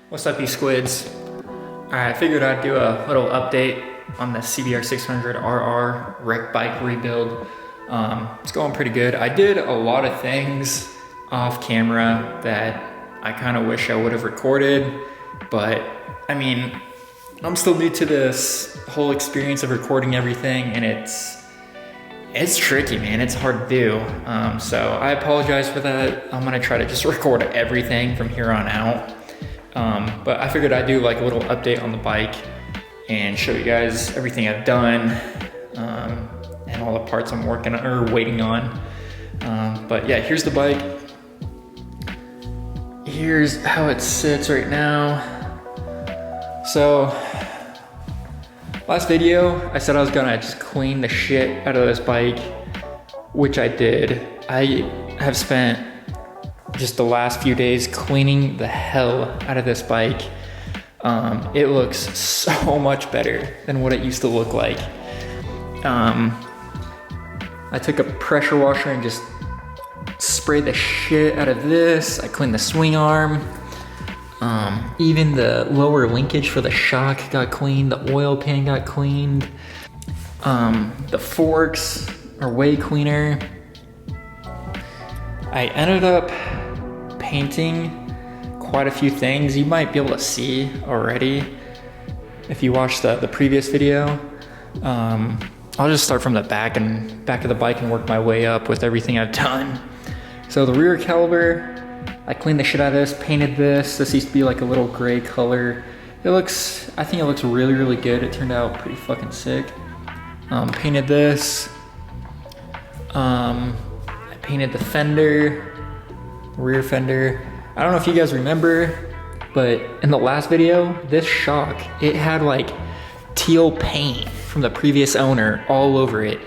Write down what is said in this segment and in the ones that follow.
What's up, you squids? I figured I'd do a little update on the CBR600rr wreck bike rebuild. It's going pretty good. I did a lot of things off camera that I kind of wish I would have recorded, but I mean, I'm still new to this whole experience of recording everything, and it's tricky, man. It's hard to do. So I apologize for that. I'm gonna try to just record everything from here on out. But I figured I'd do like a little update on the bike and show you guys everything I've done, and all the parts I'm working on or waiting on. But yeah, here's the bike. Here's how it sits right now. So last video, I said I was gonna just clean the shit out of this bike, which I did. I have spent just the last few days cleaning the hell out of this bike. It looks so much better than what it used to look like. I took a pressure washer and just sprayed the shit out of this. I cleaned the swing arm. Even the lower linkage for the shock got cleaned. The oil pan got cleaned. The forks are way cleaner. I ended up painting quite a few things. You might be able to see already if you watched the previous video. I'll just start from the back of the bike and work my way up with everything I've done. So the rear caliper, I cleaned the shit out of this, painted this. This used to be like a little gray color. I think it looks really, really good. It turned out pretty fucking sick. Painted this. I painted the fender, rear fender. I don't know if you guys remember, but in the last video, this shock, it had like teal paint from the previous owner all over it.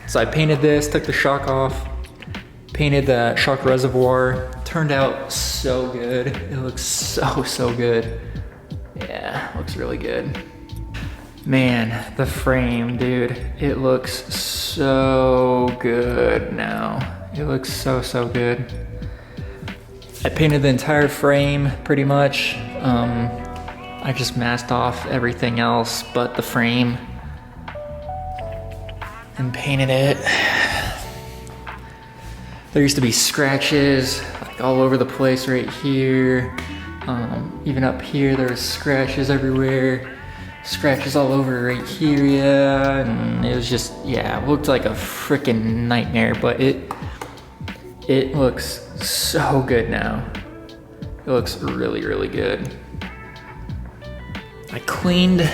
So I painted this, took the shock off, painted the shock reservoir. Turned out so good. It looks so good. Yeah, looks really good. Man, the frame, dude, it looks so good now. It looks so good. I painted the entire frame pretty much. I just masked off everything else but the frame and painted it. There used to be scratches like all over the place right here. Even up here, there was scratches everywhere. Scratches all over right here, yeah. And it was just, yeah, it looked like a freaking nightmare, but it looks so good now. It looks really good. I cleaned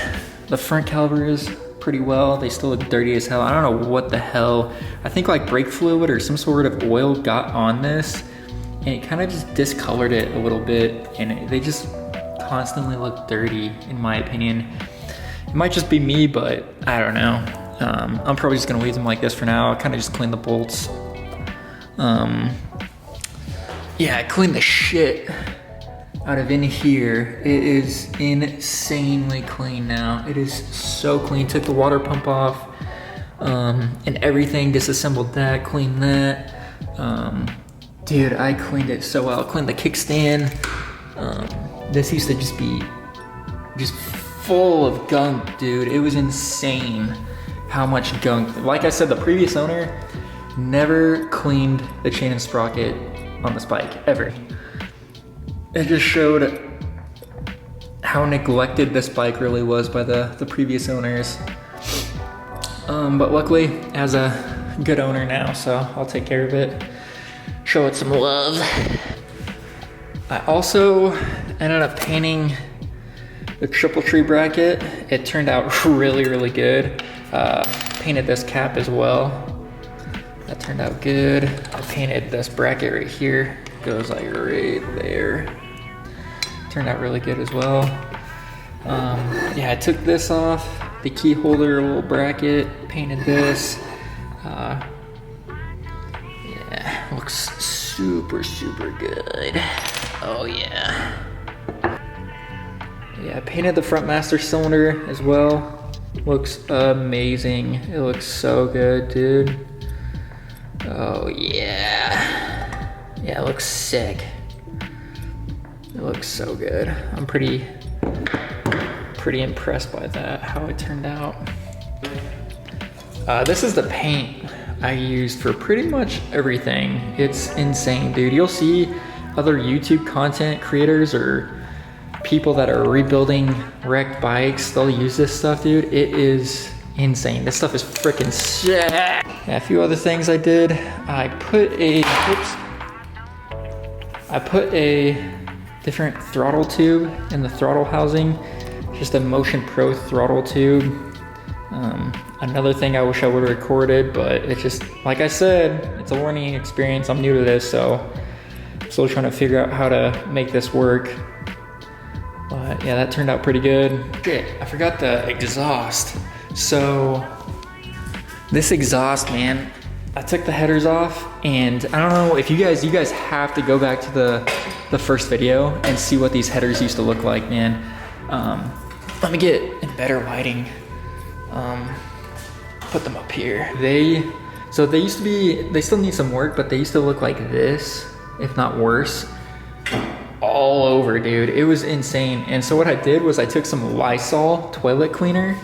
the front calipers pretty well. They still look dirty as hell. I don't know what the hell. I think like brake fluid or some sort of oil got on this and it kind of just discolored it a little bit, and they just constantly look dirty in my opinion. It might just be me, but I don't know. I'm probably just gonna leave them like this for now. I kind of just clean the bolts. Yeah, I cleaned the shit out of in here. It is insanely clean now. It is so clean. Took the water pump off, and everything, disassembled that, cleaned that. Dude, I cleaned it so well. Cleaned the kickstand. This used to just be full of gunk, dude. It was insane how much gunk. Like I said, the previous owner never cleaned the chain and sprocket on this bike, ever. It just showed how neglected this bike really was by the previous owners. But luckily, as a good owner now, so I'll take care of it. Show it some love. I also ended up painting the triple tree bracket. It turned out really good. Painted this cap as well. That turned out good. I painted this bracket right here. Goes like right there. Turned out really good as well. Yeah, I took this off, the key holder little bracket, painted this. Yeah, looks super good. Oh yeah. Yeah, I painted the front master cylinder as well. Looks amazing. It looks so good, dude. Oh yeah. Yeah, it looks sick. It looks so good. I'm pretty impressed by that, how it turned out. This is the paint I used for pretty much everything. It's insane, dude. You'll see other YouTube content creators or people that are rebuilding wrecked bikes, they'll use this stuff, dude. It is insane. This stuff is freaking shit. Yeah, a few other things I did. I put a different throttle tube in the throttle housing, just a Motion Pro throttle tube. Another thing I wish I would have recorded, but it's just, like I said, it's a learning experience. I'm new to this, so I'm still trying to figure out how to make this work. But yeah, that turned out pretty good. Shit, I forgot the exhaust. So this exhaust, man, I took the headers off, and I don't know if you guys have to go back to the first video and see what these headers used to look like, man. Let me get in better lighting. Put them up here. They used to be, they still need some work, but they used to look like this, if not worse. All over, dude. It was insane. And so what I did was I took some Lysol toilet cleaner,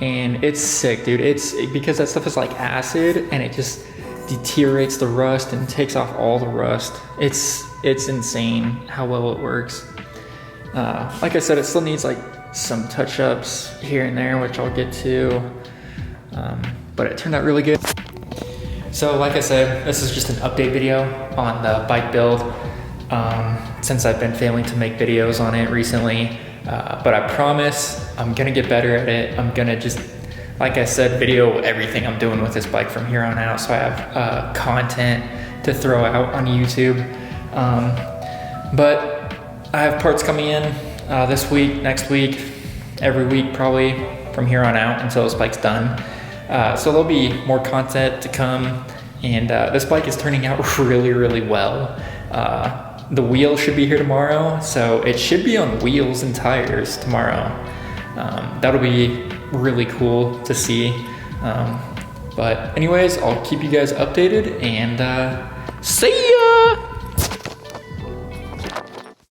and it's sick, dude. It's because that stuff is like acid, and it just deteriorates the rust and takes off all the rust. It's insane how well it works. Like I said, it still needs like some touch-ups here and there, which I'll get to. But it turned out really good. So like I said, this is just an update video on the bike build. Since I've been failing to make videos on it recently, but I promise I'm gonna get better at it. I'm gonna just, like I said, video everything I'm doing with this bike from here on out, so I have content to throw out on YouTube. But I have parts coming in this week, next week, every week probably from here on out until this bike's done. So there'll be more content to come, and this bike is turning out really, really well. The wheel should be here tomorrow, so it should be on wheels and tires tomorrow. That'll be really cool to see. But anyways, I'll keep you guys updated, and see ya!